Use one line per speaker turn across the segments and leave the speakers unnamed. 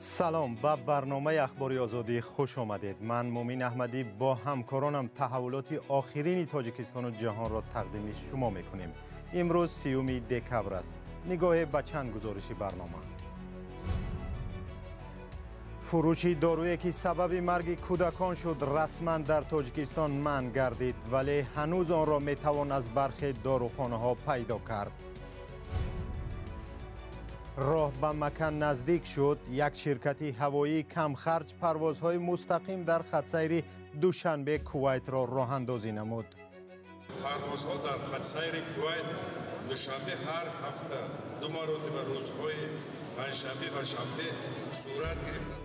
سلام به برنامه اخباری آزادی خوش آمدید. من مومین احمدی با همکارانم تحولات آخرین تاجیکستان و جهان را تقدیم شما میکنیم. امروز 30 دکبر است. نگاه به چند گزارشی برنامه. فروش دارویی که سبب مرگ کودکان شد رسما در تاجیکستان منع گردید، ولی هنوز آن را میتوان از برخی داروخانه ها پیدا کرد. راه به مکه نزدیک شد. یک شرکت هوایی کم خرج پروازهای مستقیم در خط سیر دوشنبه کویت را راه اندازی نمود.
پروازها در خط سیر کویت دوشنبه هر هفته دو مرتبه روزهای پنجشنبه و شنبه صورت گرفت.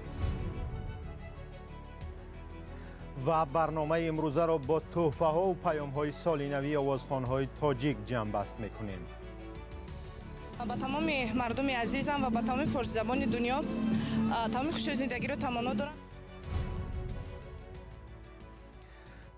و برنامه امروزه را با تحفه ها و پیام های سالینوی آوازخوان های تاجیک جمع بست میکنیم.
با تمام مردم عزیزم و با تمام فارسی زبان دنیا تمام خوشی زندگی را تمنا دارم.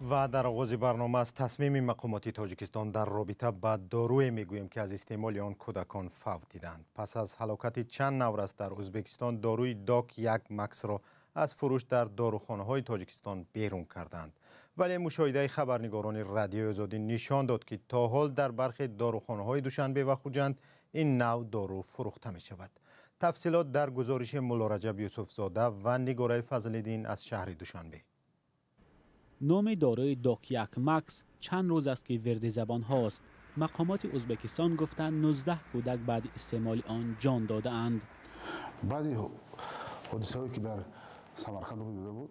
و در آغاز برنامه از تصمیم مقامات تاجیکستان در رابطه با دارویی میگوییم که از استعمال آن کودکان فوت دیدند. پس از هلاکت چند نورست در ازبکستان داروی داک یک مکس را از فروش در داروخانه های تاجیکستان بیرون کردند. ولی مشاهده خبرنگاران رادیو آزادی نشان داد که تا حال در برخی داروخانه های دوشنبه و خوجند این نوع دارو فروخته می شود. تفصیلات در گزارش مولا رجب یوسف زاده و نگاره فضل‌الدین از شهر دوشنبه.
نام داروی داک یک مکس چند روز است که ورد زبان هاست. مقامات ازبکستان گفتند 19 کودک بعد استعمال آن جان داده اند.
بعدی حادثه‌ای که در سمرقند بوده بود،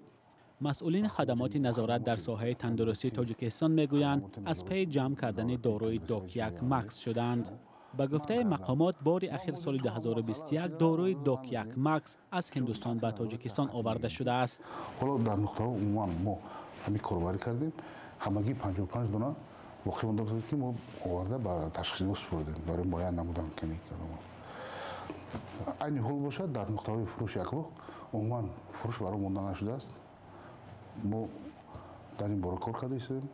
مسئولین خدمات نظارت در ساحه تندرستی تاجیکستان میگویند از پی جمع کردن داروی داک یک مکس شدند. به گفته مقامات بار اخیر سال 2021 داروی داک یک مکس از هندوستان به تاجیکستان آورده شده است.
حالا در نقطه عموما ما همین کاربری کردیم، همگی 55 دونه واقعی مونده بود که ما آورده به تشخیص سپردیم، برای معاین نمودن کنیم. این حال باشد در نقطه فروش یک وقت عموما فروش برای مونده نشده است. ما در این باره کار کرده ایم.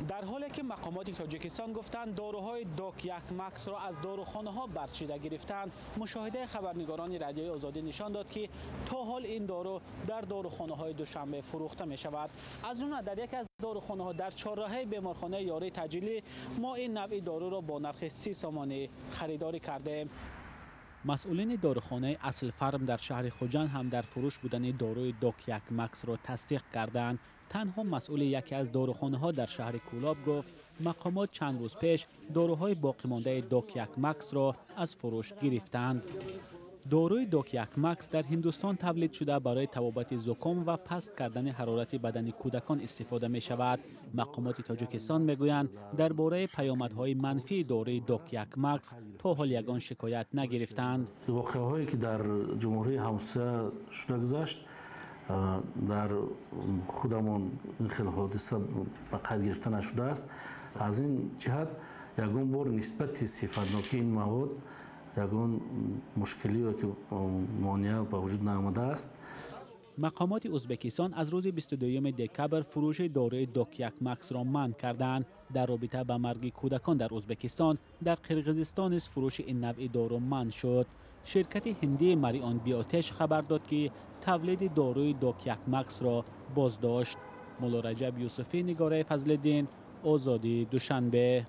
در حالی که مقامات تاجیکستان گفتند داروهای داک یک مکس را از داروخانه ها برچیده گرفتند، مشاهده خبرنگاران رادیوی آزادی نشان داد که تا حال این دارو در داروخانه های دوشنبه فروخته می شود. از جمله در یکی از داروخانه ها در چهارراهه بیمارخانه یاری تجلی ما این نوع دارو را با نرخ 30 سامانی خریداری کردیم. مسئولین داروخانه اصل فرم در شهر خوجند هم در فروش بودن داروی داک یک مکس را تصدیق کردند. تنها مسئول یکی از داروخانه ها در شهر کولاب گفت مقامات چند روز پیش داروهای باقی مانده داک یک مکس را از فروش گرفتند. داروی داک یک مکس در هندوستان تولید شده برای طبابت زکام و پست کردن حرارت بدن کودکان استفاده می شود. مقامات تاجیکستان می گویند درباره پیامدهای منفی داروی داک یک مکس تا حال یگان شکایت نگرفتند.
واقعهایی که در جمهوری همسایه شده گذشت، در خودمون این خیلی حادثه به قید گرفته نشده است. از این جهت یگان بار نسبت صفتناکی این مواد یگان مشکلی و که مانع به وجود نیامده است.
مقامات ازبکستان از روز 22 دکبر فروش داروی داک یک مکس را منع کردند. در رابطه با مرگ کودکان در ازبکستان در قرقیزستان نیز فروش این نوع دارو منع شد. شرکت هندی مریان بیاتش خبر داد که تولید داروی داک یک مکس را بازداشت. مولا رجب یوسفی، نگاره فضل‌الدین، آزادی دوشنبه.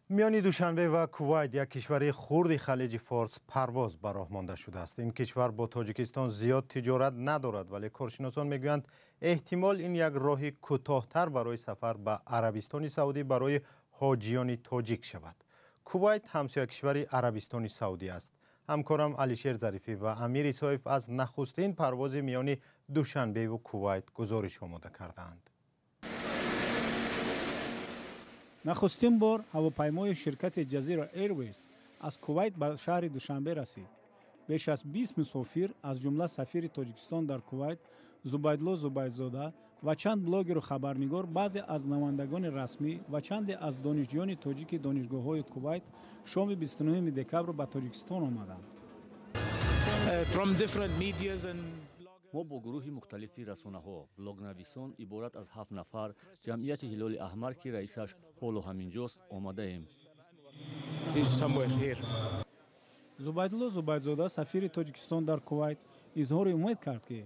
میان دوشنبه و کویت یک کشور خرد خلیج فارس پرواز به راه مانده شده است. این کشور با تاجیکستان زیاد تجارت ندارد، ولی کارشناسان میگویند احتمال این یک راه کوتاه‌تر برای سفر به عربستان سعودی برای حاجیان تاجیک شود. کویت همسایه کشور عربستان سعودی است. همکارم علیشیر ظریفی و امیر صایف از نخستین پرواز میان دوشنبه و کویت گزارش آماده کردند.
نخستین بار هواپیمای شرکت جزیره ایرویز از کویت به شهر دوشنبه رسید. بیش از 20 مسافر از جمله سفیر تاجیکستان در کویت زبیدالله زبیدزاده و چند بلاگر و خبرنگار، بعضی از نمایندگان رسمی و چند از دانشجویان تاجیک دانشگاه‌های کویت شام 29 دکبر به تاجیکستان آمدند.
ما با گروه مختلفی رسانه‌ها، بلاگ‌نویسان عبارت از 7 نفر، جمعیت هلال احمر که رئیسش حالا همینجاست آمده ایم.
зубайдулло зубайдзода сафири тоҷикистон дар кувайт изҳори умед кард ки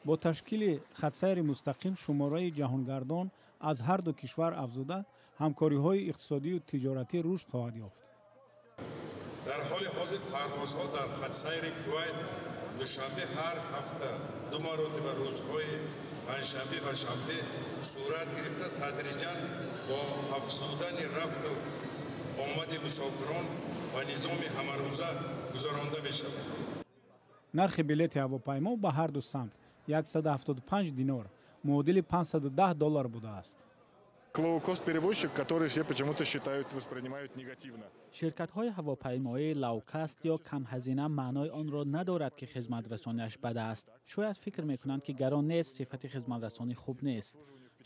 бо ташкили хатсайри мустақим шумораи ҷаҳонгардон аз ҳар ду кишвар афзуда ҳамкориҳои иқтисодию тиҷоратӣ рушд хоҳад ёфт.
дар ҳоли ҳозир парвозҳо дар хатсайри кувайт душанбе ҳар ҳафта ду маротиба рӯзҳои панҷшанбе ва шанбе сурат гирифта тадриҷан бо афзудани рафту омади мусофирон ва низоми ҳамарӯза гузаронда мешавад.
нархи билети ҳавопаймо ба ҳар ду самт 175 динор муодили $510 будааст.
Лоукост-перевозчик, который все почему-то считают, воспринимают негативно.
ширкатҳои ҳавопаймоии лоукаст ё камҳазина маънои онро надорад ки хизматрасониаш бад аст. шояд фикр мекунанд ки гарон нест, сифати хизматрасонӣ хуб нест.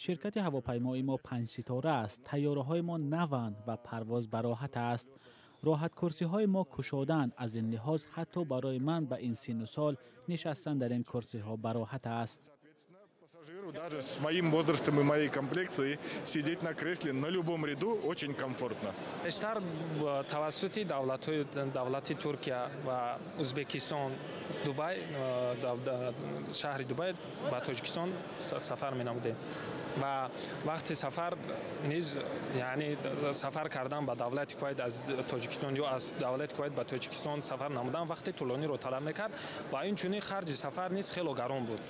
ширкати ҳавопаймои мо 5 ситора аст. тайёраҳои мо наванд ва парвоз ба роҳат аст. роҳаткурсиҳои мо кушоданд. аз ин лиҳоз ҳатто барои ман ба ин синну сол нишастан дар ин курсиҳо ба роҳат аст.
Даже с моим возрастом и моей комплекцией сидеть на кресле на любом ряду очень комфортно.
Бештар тавассути давлати Туркия ва Узбекистон, Дубай, шаҳри Дубай ба Тоҷикистон сафар менамудем. ва вақти сафар низ яъни сафар кардан ба давлати Кувайт аз Тоҷикистон ё аз давлати Кувайт ба Тоҷикистон сафар намудан вақти тӯлониро талаб мекард ва инчунин харҷи сафар низ хело гарон буд.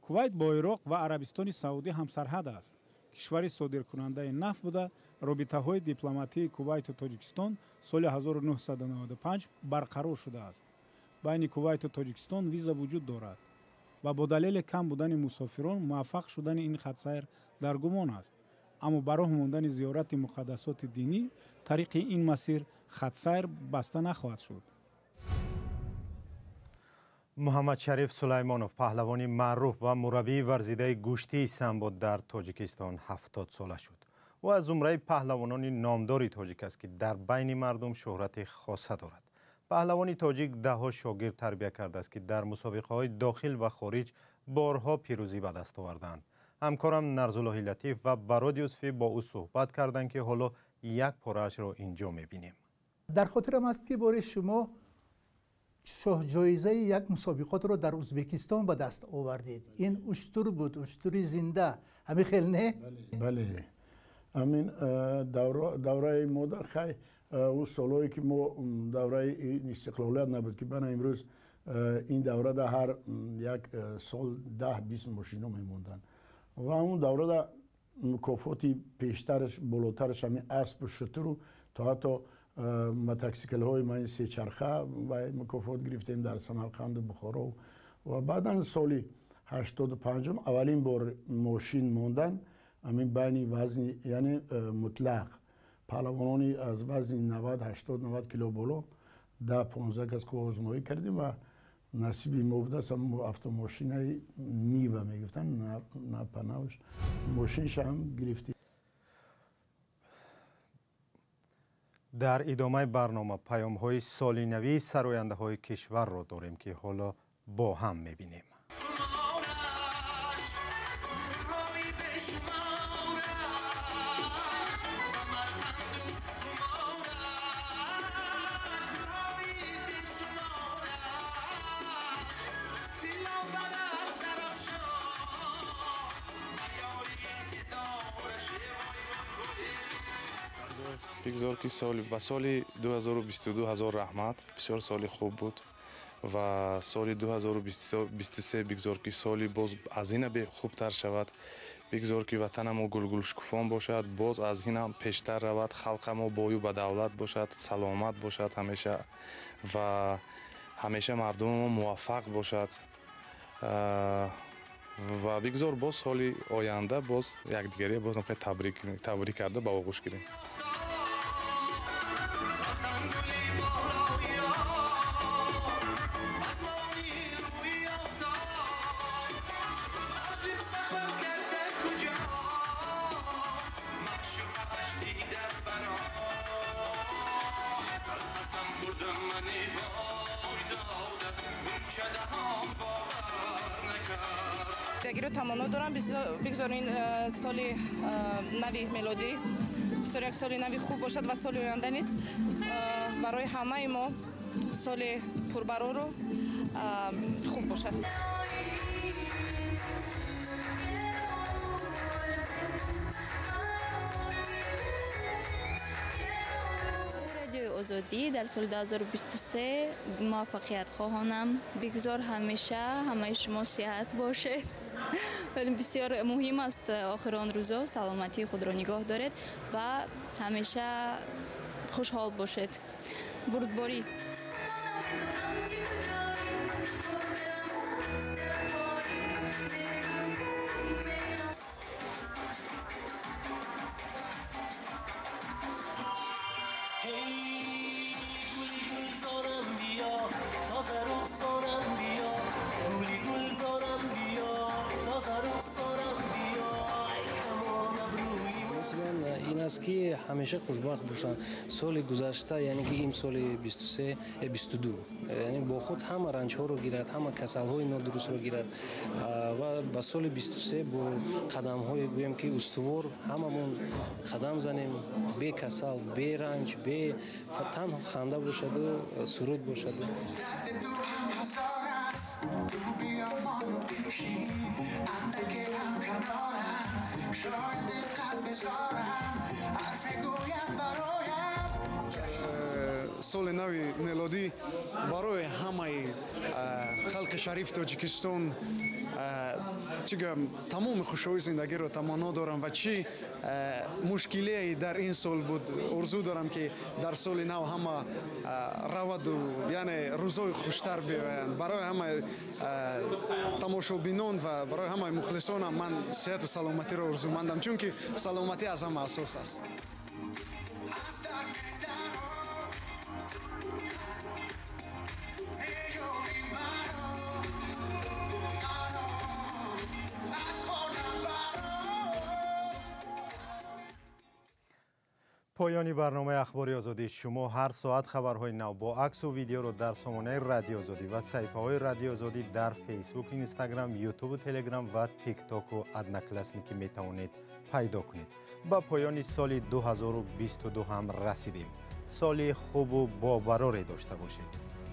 кувайт бо ироқ ва арабистони саудӣ ҳамсарҳад аст. кишвари содиркунандаи нафт буда робитаҳои дипломатии кувайту тоҷикистон соли 1995 барқарор шудааст. байни кувайту тоҷикистон виза вуҷуд дорад ва бо далели кам будани мусофирон муваффақ шудани ин хатсайр дар гумон аст. аммо барои мондани зиёрати муқаддасоти динӣ тариқи ин масир хатсайр баста нахоҳад шуд.
муҳаммад шариф сулаймонов паҳлавони маъруф ва мураббии варзидаи гӯштии самбо дар тоҷикистон 70 сола шуд. ӯ аз зумраи паҳлавонони номдори тоҷик аст ки дар байни мардум шӯҳрати хоса дорад. паҳлавони тоҷик даҳҳо шогирд тарбия кардааст ки дар мусобиқаҳои дохил ва хориҷ борҳо пирӯзӣ ба даст овардаанд. ҳамкорам нарзуллоҳи латиф ва бароди юсуфӣ бо ӯ суҳбат карданд ки ҳоло як пораашро инҷо мебинем.
дар хотирам аст ки бори шумо шоҳҷоизаи як мусобиқотро дар Узбекистон ба даст овардед. Ин уштур буд, уштури зинда. ҳамин хел не?
бале. ҳамин давраи мо хай ӯ солое ки мо давраи истиқлолият набуд ки бана имрӯз ин даврада ҳар як сол 10-20 мошино мемонданд. ва ҳамун даврада мукофоти пештараш болотараш ҳамин аспу шутуру то ҳатто мотосиклҳои мани сечарха ва мукофот гирифтем дар Самарқанду Бухоро ва баъдан соли 85 аввалин бор мошин мондан ҳамин байни вазни яъне мутлақ паҳлавонони аз вазни 90-80-90 кило боло 10-15 кас озмоӣ кардем ва насиби мо будааст автомошинаи нива мегуфтанд напанавш мошиншам гирифтем.
дар идомаи барнома паёмҳои солинавии сарояндаҳои кишварро дорем ки ҳоло бо ҳам мебинем.
бигзор ки ба соли 2022 ҳазор раҳмат, бисёр соли хуб буд ва соли 2023 бигзор ки соли боз аз ина хубтар шавад, бигзор ки ватанамо гулгулшукуфон бошад, боз аз инам пештар равад, халқамо бою ба давлат бошад, саломат бошад ҳамеша ва ҳамеша мардумамо муваффақ бошад ва бигзор боз соли оянда боз якдигаре боз табрик карда ба оғӯш гирем.
ягиро тамоно дорам бигзорин соли нави мелодӣ бисёр як соли нави хуб бошад ва соли оянда низ барои ҳамаи мо سال پربرار و خوب باشد.
رادیوی آزادی در سال 2023 موفقیت خواهانم. بگذار همیشه همه شما صحت باشید. ولی بسیار مهم است آخر آن روزا سلامتی خود را نگاه دارید و همیشه خوشحال باشید. بردباری.
که همیشه خوشبخت باشن. سال گذشته یعنی که این سال 23 22 یعنی با خود همه رنج ها رو گیرد، همه کسل های نادرست رو گیرد و با سال 23 با قدم های گویم که استوار هممون قدم زنیم، بی کسل، بی رنج، بی تنها خنده باشد و سرود باشد.
سال نوی میلادی برای همه خلق شریف تاجیکستان چیگم تمام خوشحالی زندگی رو تمنا دارم و چی مشکلی در این سال بود آرزو دارم که در سال نو همه رود و یعنی روزای خوشتر بیاین. برای همه تماشابینان و برای همه مخلصانم من صحت و سلامتی رو آرزومندم، چون که سلامتی از همه اساس است.
پایانی برنامه اخباری آزادی شما. هر ساعت خبرهای نو با عکس و ویدیو رو در سامانه رادیو آزادی و صفحه های رادیو آزادی در فیسبوک، اینستاگرام، یوتیوب و تلگرام و تیک تاک و ادنکلسنیکی می توانید پیدا کنید. با پایان سال 2022 هم رسیدیم. سال خوب و با براری داشته باشید.